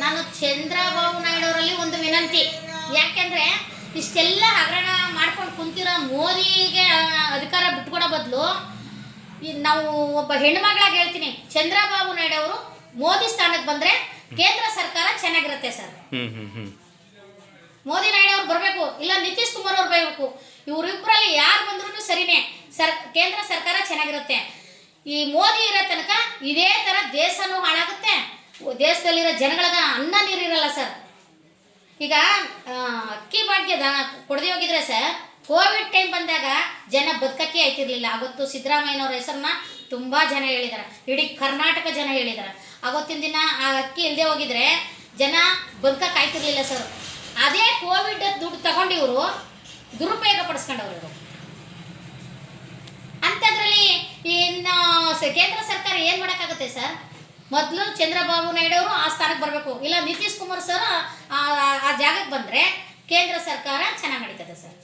ನಾನು ಚಂದ್ರಬಾಬು ನಾಯ್ಡು ಅವರಲ್ಲಿ ಒಂದು ವಿನಂತಿ. ಯಾಕೆಂದ್ರೆ ಇಷ್ಟೆಲ್ಲ ಹಗರಣ ಮಾಡ್ಕೊಂಡು ಕುಂತಿರೋ ಮೋದಿಗೆ ಅಧಿಕಾರ ಬಿಟ್ಕೊಡೋ ಬದಲು ನಾವು ಒಬ್ಬ ಹೆಣ್ಮಗಳಾಗಿ ಹೇಳ್ತೀನಿ, ಚಂದ್ರಬಾಬು ನಾಯ್ಡು ಅವರು ಮೋದಿ ಸ್ಥಾನಕ್ಕೆ ಬಂದ್ರೆ ಕೇಂದ್ರ ಸರ್ಕಾರ ಚೆನ್ನಾಗಿರುತ್ತೆ ಸರ್. ಮೋದಿ ನಾಯ್ಡು ಅವ್ರು ಬರಬೇಕು, ಇಲ್ಲ ನಿತೀಶ್ ಕುಮಾರ್ ಅವ್ರು ಬರಬೇಕು. ಇವರಿಬ್ಬರಲ್ಲಿ ಯಾರು ಬಂದ್ರೂ ಸರಿನೇ, ಕೇಂದ್ರ ಸರ್ಕಾರ ಚೆನ್ನಾಗಿರುತ್ತೆ. ಈ ಮೋದಿ ಇರೋ ತನಕ ಇದೇ ಥರ ದೇಶನೂ ಹಾಳಾಗುತ್ತೆ, ದೇಶದಲ್ಲಿರೋ ಜನಗಳಿಗೆ ಅನ್ನ ನೀರಿರಲ್ಲ ಸರ್. ಈಗ ಅಕ್ಕಿ ಭಾಗ್ಯದ ಕೊಡದೆ ಹೋಗಿದ್ರೆ ಸರ್, ಕೋವಿಡ್ ಟೈಮ್ ಬಂದಾಗ ಜನ ಬದುಕಕ್ಕೆ ಆಯ್ತಿರ್ಲಿಲ್ಲ. ಅವತ್ತು ಸಿದ್ದರಾಮಯ್ಯನವ್ರ ಹೆಸರನ್ನ ತುಂಬ ಜನ ಹೇಳಿದ್ದಾರೆ, ಇಡೀ ಕರ್ನಾಟಕ ಜನ ಹೇಳಿದ್ದಾರೆ. ಅವತ್ತಿನ ದಿನ ಆ ಅಕ್ಕಿ ಇಲ್ಲದೆ ಹೋಗಿದ್ರೆ ಜನ ಬದುಕಕ್ಕೆ ಆಯ್ತಿರ್ಲಿಲ್ಲ ಸರ್. ಅದೇ ಕೋವಿಡ್ ದುಡ್ಡು ತಗೊಂಡು ಇವರು ದುರುಪಯೋಗ ಪಡಿಸ್ಕೊಂಡವ್ರು ಇವರು. ಅಂಥದ್ರಲ್ಲಿ ಇನ್ನು ಕೇಂದ್ರ ಸರ್ಕಾರ ಏನು ಮಾಡೋಕ್ಕಾಗುತ್ತೆ ಸರ್? ಮೊದಲು ಚಂದ್ರಬಾಬು ನಾಯ್ಡು ಅವರು ಆ ಸ್ಥಾನಕ್ಕೆ ಬರಬೇಕು, ಇಲ್ಲ ನಿತೀಶ್ ಕುಮಾರ್ ಸರ್ ಆ ಜಾಗಕ್ಕೆ ಬಂದರೆ ಕೇಂದ್ರ ಸರ್ಕಾರ ಚೆನ್ನಾಗಿ ನಡೀತದೆ ಸರ್.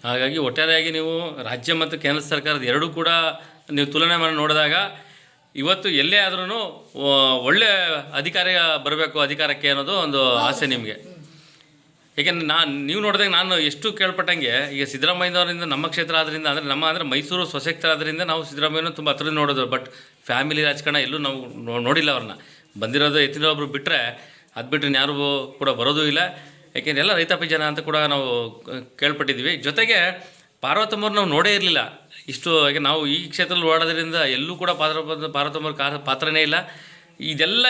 ಹಾಗಾಗಿ ಒಟ್ಟಾರೆಯಾಗಿ ನೀವು ರಾಜ್ಯ ಮತ್ತು ಕೇಂದ್ರ ಸರ್ಕಾರದ ಎರಡೂ ಕೂಡ ನೀವು ತುಲನೆ ಮಾಡಿ ನೋಡಿದಾಗ ಇವತ್ತು ಎಲ್ಲೇ ಆದ್ರೂ ಒಳ್ಳೆ ಅಧಿಕಾರಿ ಬರಬೇಕು ಅಧಿಕಾರಕ್ಕೆ ಅನ್ನೋದು ಒಂದು ಆಸೆ ನಿಮಗೆ. ಏಕೆಂದರೆ ನೀವು ನೋಡಿದಾಗ ನಾನು ಎಷ್ಟು ಕೇಳ್ಪಟ್ಟಂಗೆ, ಈಗ ಸಿದ್ದರಾಮಯ್ಯನವರಿಂದ ನಮ್ಮ ಕ್ಷೇತ್ರ ಆದ್ದರಿಂದ ಅಂದರೆ ಮೈಸೂರು ಸ್ವಶಕ್ತ ಆದ್ದರಿಂದ ನಾವು ಸಿದ್ದರಾಮಯ್ಯನ ತುಂಬ ಹತ್ರದಿಂದ ನೋಡೋದು. ಬಟ್ ಫ್ಯಾಮಿಲಿ ರಾಜಕಾರಣ ಎಲ್ಲೂ ನಾವು ನೋಡಿಲ್ಲ ಅವ್ರನ್ನ. ಬಂದಿರೋದು ಎತ್ತಿನ ಒಬ್ಬರು ಬಿಟ್ಟರೆ ಅದು ಬಿಟ್ಟರೆ ಯಾರು ಕೂಡ ಬರೋದೂ ಇಲ್ಲ. ಯಾಕೆಂದರೆ ಎಲ್ಲ ರೈತಾಪಿ ಜನ ಅಂತ ಕೂಡ ನಾವು ಕೇಳ್ಪಟ್ಟಿದ್ವಿ. ಜೊತೆಗೆ ಪಾರ್ವತಮ್ಮವ್ರು ನಾವು ನೋಡೇ ಇರಲಿಲ್ಲ ಇಷ್ಟು. ಯಾಕೆ ನಾವು ಈ ಕ್ಷೇತ್ರದಲ್ಲಿ ಓಡೋದ್ರಿಂದ ಎಲ್ಲೂ ಕೂಡ ಪಾರ್ವತಮ್ಮವ್ರ ಪಾತ್ರನೇ ಇಲ್ಲ. ಇದೆಲ್ಲ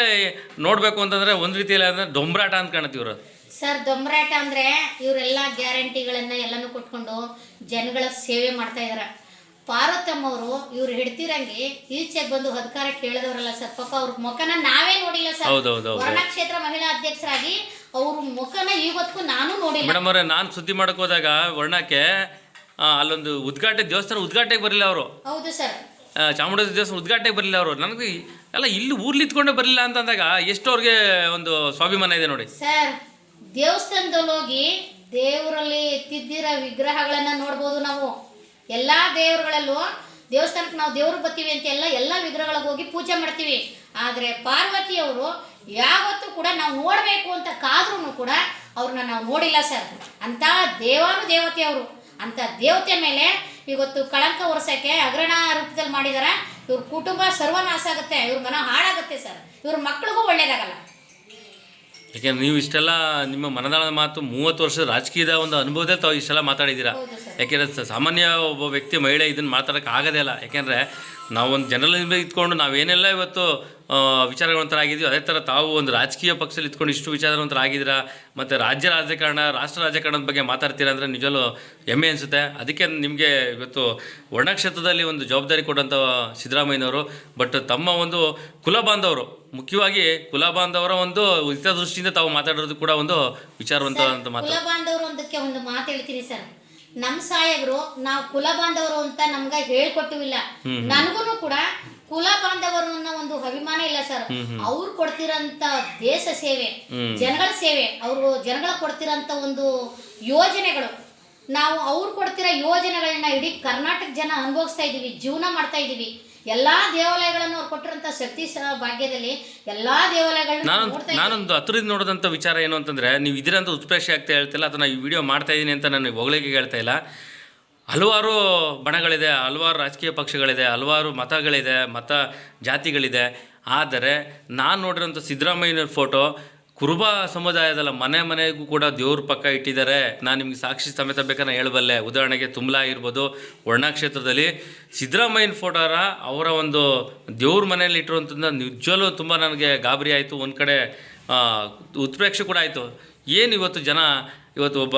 ನೋಡಬೇಕು ಅಂತಂದರೆ ಒಂದು ರೀತಿಯಲ್ಲಿ ಅಂದರೆ ಡೊಂಬರಾಟ ಅಂತ ಕಾಣುತ್ತೆ ಇವರು ಸರ್. ದೊಂಬರಾಟ ಅಂದರೆ ಇವರೆಲ್ಲ ಗ್ಯಾರಂಟಿಗಳನ್ನು ಎಲ್ಲನೂ ಕೊಟ್ಕೊಂಡು ಜನಗಳ ಸೇವೆ ಮಾಡ್ತಾ ಇದ್ದಾರೆ. ಪಾರ್ವತಮ್ಮವರು ಇವ್ರು ಹಿಡ್ತಿರಂಗೆ ಈಚೆಗೆ ಬಂದು ಅಧಿಕಾರ ಕೇಳಿದವರಲ್ಲ ಸರ್. ಪಾಪ ಅವ್ರ ಮುಖನ ನಾವೇ ನೋಡಿಲ್ಲ ಸರ್. ವರ್ಣ ಕ್ಷೇತ್ರ ಮಹಿಳಾ ಅಧ್ಯಕ್ಷರಾಗಿ ಅವ್ರ ಮುಖನ ಇವತ್ತು ನಾನು ನೋಡಿಲ್ಲ. ಮೇಡಮ್ ಅವರೇ, ನಾನು ಸುದ್ದಿ ಮಾಡಕ್ಕೆ ಹೋದಾಗ ವರ್ಣಕ್ಕೆ ಅಲ್ಲೊಂದು ದೇವಸ್ಥಾನ ಉದ್ಘಾಟನೆಗೆ ಬರಲಿಲ್ಲ ಅವರು. ಹೌದು ಸರ್. ಚಾಮುಂಡೇಶ್ವರಿ ದೇವಸ್ಥಾನ ಉದ್ಘಾಟನೆಗೆ ಬರಲಿಲ್ಲ ಅವರು. ನನಗೆ ಎಲ್ಲ ಇಲ್ಲಿ ಊರ್ಲಿ ಇತ್ಕೊಂಡೇ ಬರಲಿಲ್ಲ ಅಂತಂದಾಗ ಎಷ್ಟು ಅವ್ರಿಗೆ ಒಂದು ಸ್ವಾಭಿಮಾನ ಇದೆ ನೋಡಿ ಸರ್. ದೇವಸ್ಥಾನದಲ್ಲಿ ಹೋಗಿ ದೇವರಲ್ಲಿ ತಿದ್ದಿರೋ ವಿಗ್ರಹಗಳನ್ನ ನೋಡ್ಬೋದು ನಾವು. ಎಲ್ಲ ದೇವರುಗಳಲ್ಲೂ ದೇವಸ್ಥಾನಕ್ಕೆ ನಾವು ದೇವ್ರಿಗೆ ಬರ್ತೀವಿ ಅಂತ ಎಲ್ಲ ವಿಗ್ರಹಗಳಿಗೆ ಹೋಗಿ ಪೂಜೆ ಮಾಡ್ತೀವಿ. ಆದರೆ ಪಾರ್ವತಿಯವರು ಯಾವತ್ತೂ ಕೂಡ ನಾವು ನೋಡಬೇಕು ಅಂತ ಕಾದ್ರೂ ಕೂಡ ಅವ್ರನ್ನ ನಾವು ನೋಡಿಲ್ಲ ಸರ್. ಅಂಥ ದೇವತೆ ಅವರು. ಅಂಥ ದೇವತೆ ಮೇಲೆ ಇವತ್ತು ಕಳಂಕ ಹೊರಿಸೋಕ್ಕೆ ಹಗರಣ ರೂಪದಲ್ಲಿ ಮಾಡಿದಾರೆ. ಇವ್ರ ಕುಟುಂಬ ಸರ್ವನಾಶ ಆಗುತ್ತೆ, ಇವ್ರ ಮನ ಹಾಳಾಗುತ್ತೆ ಸರ್. ಇವ್ರ ಮಕ್ಳಿಗೂ ಒಳ್ಳೇದಾಗಲ್ಲ. ಯಾಕೆಂದ್ರೆ ನೀವು ಇಷ್ಟೆಲ್ಲ ನಿಮ್ಮ ಮನದಾಳದ ಮಾತು 30 ವರ್ಷದ ರಾಜಕೀಯದ ಒಂದು ಅನುಭವದಲ್ಲಿ ತಾವು ಇಷ್ಟೆಲ್ಲ ಮಾತಾಡಿದ್ದೀರಾ. ಯಾಕೆಂದರೆ ಸಾಮಾನ್ಯ ಒಬ್ಬ ವ್ಯಕ್ತಿ ಮಹಿಳೆ ಇದನ್ನು ಮಾತಾಡೋಕ್ಕೆ ಆಗೋದೇ ಇಲ್ಲ. ಯಾಕೆಂದರೆ ನಾವೊಂದು ಜನರಲ್ ಇದ್ಕೊಂಡು ನಾವೇನೆಲ್ಲ ಇವತ್ತು ವಿಚಾರವಂತರಾಗಿದ್ದೀವಿ, ಅದೇ ಥರ ತಾವು ಒಂದು ರಾಜಕೀಯ ಪಕ್ಷದಲ್ಲಿ ಇದ್ಕೊಂಡು ಇಷ್ಟು ವಿಚಾರವಂತರಾಗಿದ್ದೀರಾ. ಮತ್ತು ರಾಜ್ಯ ರಾಜಕಾರಣ, ರಾಷ್ಟ್ರ ರಾಜಕಾರಣದ ಬಗ್ಗೆ ಮಾತಾಡ್ತೀರಾ ಅಂದರೆ ನಿಜವೂ ಹೆಮ್ಮೆ ಅನಿಸುತ್ತೆ. ಅದಕ್ಕೆ ನಿಮಗೆ ಇವತ್ತು ವರ್ಣ ಕ್ಷೇತ್ರದಲ್ಲಿ ಒಂದು ಜವಾಬ್ದಾರಿ ಕೊಟ್ಟಂಥ ಸಿದ್ದರಾಮಯ್ಯನವರು. ಬಟ್ ತಮ್ಮ ಒಂದು ಕುಲ ಬಾಂಧವರು, ಮುಖ್ಯವಾಗಿ ಕುಲ ಬಾಂಧವರ ಒಂದು ಹಿತದೃಷ್ಟಿಯಿಂದ ತಾವು ಮಾತಾಡೋದು ಕೂಡ ಒಂದು ವಿಚಾರವಂತ ಅಂತ ಮಾತು. ಕುಲ ಬಾಂಧವರು ಒಂದಕ್ಕೆ ಒಂದು ಮಾತು ಹೇಳ್ತೀನಿ ಸರ್. ನಮ್ಮ ಸಾಹೇಬರು ನಾವು ಕುಲ ಬಾಂಧವರು ಅಂತ ನಮ್ಗೆ ಹೇಳ್ಕೊಟ್ಟಿವಿಲ್ಲ. ನನಗೂ ಕೂಡ ಕುಲ ಬಾಂಧವರು ಅನ್ನೋ ಒಂದು ಅಭಿಮಾನ ಇಲ್ಲ ಸರ್. ಅವ್ರು ಕೊಡ್ತಿರೋಂಥ ದೇಶ ಸೇವೆ, ಜನಗಳ ಸೇವೆ, ಅವರು ಜನಗಳ ಕೊಡ್ತಿರೋಂಥ ಒಂದು ಯೋಜನೆಗಳು, ನಾವು ಅವ್ರು ಕೊಡ್ತಿರೋ ಯೋಜನೆಗಳನ್ನ ಇಡೀ ಕರ್ನಾಟಕ ಜನ ಅನುಭವಿಸ್ತಾ ಇದ್ದೀವಿ, ಜೀವನ ಮಾಡ್ತಾ ಇದ್ದೀವಿ. ಎಲ್ಲಾ ದೇವಾಲಯಗಳನ್ನು ಅವ್ರು ಕೊಟ್ಟಿರೋಂಥ ಶಕ್ತಿ ಭಾಗ್ಯದಲ್ಲಿ ಎಲ್ಲಾ ದೇವಾಲಯಗಳನ್ನ ನಾನೊಂದು ಹತ್ರದಿಂದ ನೋಡೋದಂಥ ವಿಚಾರ ಏನು ಅಂತಂದರೆ, ನೀವು ಇದರಂತ ಉತ್ಪ್ರೇಕ್ಷೆ ಆಗ್ತಾ ಹೇಳ್ತಿಲ್ಲ ಅಥವಾ ಈ ವಿಡಿಯೋ ಮಾಡ್ತಾ ಇದ್ದೀನಿ ಅಂತ ನಾನು ಹೊಗಳಿಗೆ ಹೇಳ್ತಾ ಇಲ್ಲ. ಹಲವಾರು ಬಣಗಳಿದೆ, ಹಲವಾರು ರಾಜಕೀಯ ಪಕ್ಷಗಳಿದೆ, ಹಲವಾರು ಮತಗಳಿದೆ, ಮತ ಜಾತಿಗಳಿದೆ. ಆದರೆ ನಾನು ನೋಡಿರೋಂಥ ಸಿದ್ದರಾಮಯ್ಯನ ಫೋಟೋ ಕುರುಬ ಸಮುದಾಯದಲ್ಲ, ಮನೆಗೂ ಕೂಡ ದೇವ್ರ ಪಕ್ಕ ಇಟ್ಟಿದ್ದಾರೆ. ನಾನು ನಿಮಗೆ ಸಾಕ್ಷಿ ಸಮೇತ ಬೇಕಾದ್ರೆ ಹೇಳಬಲ್ಲೆ. ಉದಾಹರಣೆಗೆ ತುಮ್ಲಾ ಇರ್ಬೋದು, ವರ್ಣ ಕ್ಷೇತ್ರದಲ್ಲಿ ಸಿದ್ದರಾಮಯ್ಯನ ಫೋಟೋರ ಅವರ ಒಂದು ದೇವ್ರ ಮನೆಯಲ್ಲಿ ಇಟ್ಟಿರುವಂಥದ್ದು ನಿಜವಲ್ಲೂ ತುಂಬ ನನಗೆ ಗಾಬರಿ ಆಯಿತು. ಒಂದು ಕಡೆ ಉತ್ಪ್ರೇಕ್ಷೆ ಕೂಡ ಆಯಿತು. ಏನು ಇವತ್ತು ಜನ ಇವತ್ತು ಒಬ್ಬ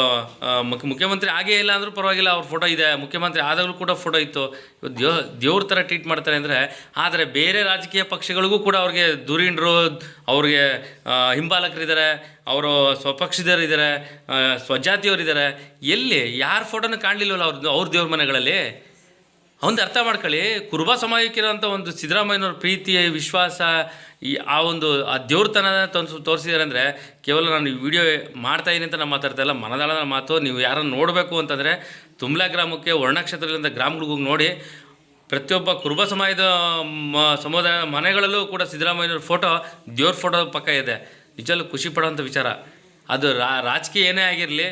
ಮುಖ್ಯಮಂತ್ರಿ ಆಗೇ ಇಲ್ಲ ಅಂದರೂ ಪರವಾಗಿಲ್ಲ, ಅವ್ರ ಫೋಟೋ ಇದೆ. ಮುಖ್ಯಮಂತ್ರಿ ಆದಾಗಲೂ ಕೂಡ ಫೋಟೋ ಇತ್ತು. ಇವತ್ತು ದೇವ್ರ ಥರ ಟ್ರೀಟ್ ಮಾಡ್ತಾರೆ ಅಂದರೆ, ಆದರೆ ಬೇರೆ ರಾಜಕೀಯ ಪಕ್ಷಗಳಿಗೂ ಕೂಡ ಅವ್ರಿಗೆ ಧುರೀಣರು, ಅವ್ರಿಗೆ ಹಿಂಬಾಲಕರಿದ್ದಾರೆ, ಅವರು ಸ್ವಪಕ್ಷದವರಿದ್ದಾರೆ, ಸ್ವಜಾತಿಯವರಿದ್ದಾರೆ. ಎಲ್ಲಿ ಯಾರ ಫೋಟೋನೂ ಕಾಣಲಿಲ್ಲವಲ್ಲ ಅವ್ರ ದೇವ್ರ ಮನೆಗಳಲ್ಲಿ. ಒಂದು ಅರ್ಥ ಮಾಡ್ಕೊಳ್ಳಿ, ಕುರುಬ ಸಮಾಜಕ್ಕಿರೋಂಥ ಒಂದು ಸಿದ್ದರಾಮಯ್ಯನವ್ರ ಪ್ರೀತಿ, ವಿಶ್ವಾಸ, ಆ ದೇವ್ರತನ ತೋರಿಸಿದ್ದಾರೆ ಅಂದರೆ ಕೇವಲ ನಾನು ಈ ವಿಡಿಯೋ ಮಾಡ್ತಾಯಿದ್ದೀನಿ ಅಂತ ನಾನು ಮಾತಾಡ್ತಾ ಇಲ್ಲ, ಮನದಾಳದ ಮಾತು. ನೀವು ಯಾರನ್ನು ನೋಡಬೇಕು ಅಂತಂದರೆ ತುಮ್ಲಾ ಗ್ರಾಮಕ್ಕೆ, ವರ್ಣ ಕ್ಷೇತ್ರದಿಂದ ಗ್ರಾಮಗಳಿಗೆ ಹೋಗಿ ನೋಡಿ. ಪ್ರತಿಯೊಬ್ಬ ಕುರುಬ ಸಮಾಜದ ಸಮುದಾಯ ಮನೆಗಳಲ್ಲೂ ಕೂಡ ಸಿದ್ದರಾಮಯ್ಯನವ್ರ ಫೋಟೋ ದೇವ್ರ ಫೋಟೋ ಪಕ್ಕ ಇದೆ. ನಿಜವಲ್ಲೂ ಖುಷಿ ಪಡೋಂಥ ವಿಚಾರ. ಅದು ರಾಜಕೀಯ ಏನೇ ಆಗಿರಲಿ,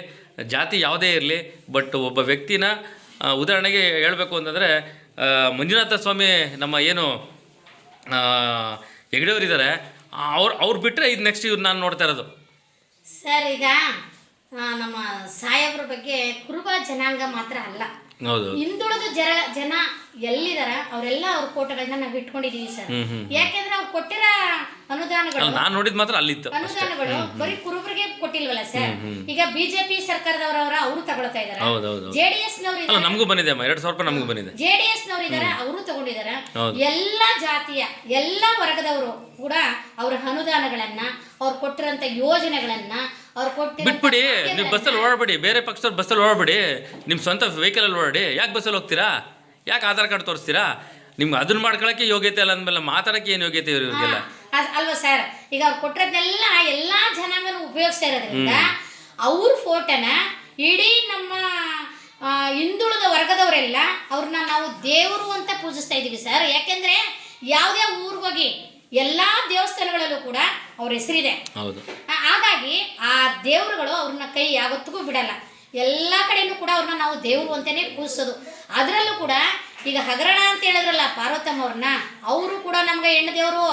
ಜಾತಿ ಯಾವುದೇ ಇರಲಿ, ಬಟ್ ಒಬ್ಬ ವ್ಯಕ್ತಿನ ಉದಾಹರಣೆಗೆ ಹೇಳಬೇಕು ಅಂತಂದರೆ ಮಂಜುನಾಥ ಸ್ವಾಮಿ ನಮ್ಮ ಏನು ಹೆಗ್ಡೆಯವರಿದ್ದಾರೆ, ಅವ್ರು ಬಿಟ್ಟರೆ ಇದು ನೆಕ್ಸ್ಟ್ ಇವ್ರು ನಾನು ನೋಡ್ತಾ ಇರೋದು. ಸರ್ ಈಗ ನಮ್ಮ ಸಾಹೇಬ್ರ ಬಗ್ಗೆ ಕುರುಬ ಜನಾಂಗ ಮಾತ್ರ ಅಲ್ಲ, ಹೌದು, ಹಿಂದುಳಿದ ಜನ ಎಲ್ಲಿದಾರ ಅವರೆಲ್ಲ ಅವ್ರ ಫೋಟೋಗಳನ್ನ ನಾವು ಇಟ್ಕೊಂಡಿದೀವಿ ಸರ್. ಯಾಕೆಂದ್ರೆ ಅವ್ರು ಕೊಟ್ಟಿರೋ ಅನುದಾನಗಳು, ನಾನು ನೋಡಿದ್ ಮಾತ್ರ ಅಲ್ಲಿತ್ತು ಅನುದಾನಗಳು ಬರೀ ಕುರುಬರಿಗೆ ಕೊಟ್ಟಿಲ್ವಲ್ಲ ಸರ್. ಈಗ ಬಿಜೆಪಿ ಸರ್ಕಾರದವರವರ ಅವರು ತಗೊಳ್ತಾ ಇದಾರೆ, ಜೆಡಿಎಸ್ ನವರು ನಮಗೂ ಬಂದಿದೆ 2,000 ರೂಪಾಯಿ ನಮಗೂ ಬಂದಿದೆ, ಜೆಡಿಎಸ್ ನವರು ಇದಾರೆ ಅವರು ತಗೊಂಡಿದ್ದಾರೆ. ಎಲ್ಲಾ ಜಾತಿಯ ಎಲ್ಲಾ ವರ್ಗದವರು ಕೂಡ ಅವರ ಅನುದಾನಗಳನ್ನ, ಅವ್ರು ಕೊಟ್ಟಿರೋಂಥ ಯೋಜನೆಗಳನ್ನ, ಅವ್ರು ಕೊಟ್ಟಿರೋ ಬಿಟ್ಬಿಡಿ. ನೀವು ಬಸ್ಸಲ್ಲಿ ಓಡಾಡಬೇಡಿ, ಬೇರೆ ಪಕ್ಷದವ್ರು ಬಸ್ಸಲ್ಲಿ ಓಡಾಡಬೇಡಿ, ನಿಮ್ಮ ಸ್ವಂತ ವೆಹಿಕಲಲ್ಲಿ ಓಡಾಡಿ. ಯಾಕೆ ಬಸ್ಸಲ್ಲಿ ಹೋಗ್ತೀರಾ? ಯಾಕೆ ಆಧಾರ್ ಕಾರ್ಡ್ ತೋರಿಸ್ತೀರಾ? ನಿಮ್ಗೆ ಅದನ್ನ ಮಾಡ್ಕೊಳಕ್ಕೆ ಯೋಗ್ಯತೆ ಇಲ್ಲ ಅಂದಮೇಲೆ ಮಾತಾಡಕ್ಕೆ ಏನು ಯೋಗ್ಯತೆ ಇವ್ರಿಗೆಲ್ಲ ಅಲ್ವಾ ಸರ್? ಈಗ ಅವ್ರು ಕೊಟ್ಟಿರೋದನ್ನೆಲ್ಲ ಎಲ್ಲಾ ಜನಾಂಗನೂ ಉಪಯೋಗಿಸ್ತಾ ಇರೋದ್ರಿಂದ ಅವ್ರ ಫೋಟೋನ ಇಡೀ ನಮ್ಮ ಹಿಂದುಳಿದ ವರ್ಗದವರೆಲ್ಲ ಅವ್ರನ್ನ ನಾವು ದೇವರು ಅಂತ ಪೂಜಿಸ್ತಾ ಇದೀವಿ ಸರ್. ಯಾಕೆಂದ್ರೆ ಯಾವುದೇ ಊರಿಗೋಗಿ ಎಲ್ಲಾ ದೇವಸ್ಥಾನಗಳಲ್ಲೂ ಕೂಡ ಅವ್ರ ಹೆಸರಿದೆ. ಹೌದು, ಹಾಗಾಗಿ ಆ ದೇವರುಗಳು ಅವ್ರನ್ನ ಕೈ ಯಾವತ್ತಿಗೂ ಬಿಡಲ್ಲ. ಎಲ್ಲ ಕಡೆನೂ ಕೂಡ ಅವ್ರನ್ನ ನಾವು ದೇವರು ಅಂತಾನೆ ಪೂಜಿಸೋದು. ಅದರಲ್ಲೂ ಕೂಡ ಈಗ ಹಗರಣ ಅಂತ ಹೇಳಿದ್ರಲ್ಲ ಪಾರ್ವತಮ್ಮ ಅವ್ರನ್ನ, ಅವರು ಕೂಡ ನಮ್ಗೆ ಹೆಣ್ಣು ದೇವರು.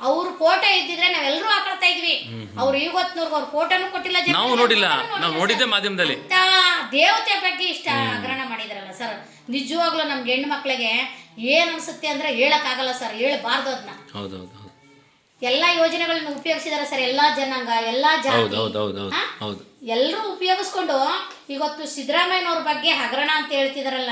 ಅವ್ರ ಫೋಟೋ ಇದ್ದಿದ್ರೆ ನಾವೆಲ್ಲರೂ ಹಾಕೊಳ್ತಾ ಇದ್ವಿ. ಅವ್ರು ಇವತ್ತಿನವ್ರಿಗೆ ಅವ್ರ ಫೋಟೋನು ಕೊಟ್ಟಿಲ್ಲ, ನಾವು ನೋಡಿಲ್ಲ, ನಾವು ನೋಡಿದ್ದೆ ಮಾಧ್ಯಮದಲ್ಲಿ. ದೇವತೆ ಬಗ್ಗೆ ಇಷ್ಟ ಹಗರಣ ಮಾಡಿದ್ರಲ್ಲ ಸರ್. ನಿಜವಾಗ್ಲೂ ನಮ್ಗೆ ಹೆಣ್ಣು ಮಕ್ಳಿಗೆ ಏನ್ ಅನ್ಸುತ್ತೆ ಅಂದ್ರೆ ಹೇಳಕ್ಕಾಗಲ್ಲ ಸರ್, ಹೇಳಬಾರ್ದು ಅದನ್ನ. ಹೌದೌದು, ಎಲ್ಲಾ ಯೋಜನೆಗಳನ್ನ ಉಪಯೋಗಿಸಿದಾರೆ ಸರ್. ಎಲ್ಲಾ ಜನಾಂಗ, ಎಲ್ಲಾ ಜಾತಿ ಎಲ್ಲರೂ ಉಪಯೋಗಿಸ್ಕೊಂಡು ಇವತ್ತು ಸಿದ್ದರಾಮಯ್ಯನವ್ರ ಬಗ್ಗೆ ಹಗರಣ ಅಂತ ಹೇಳ್ತಿದಾರಲ್ಲ.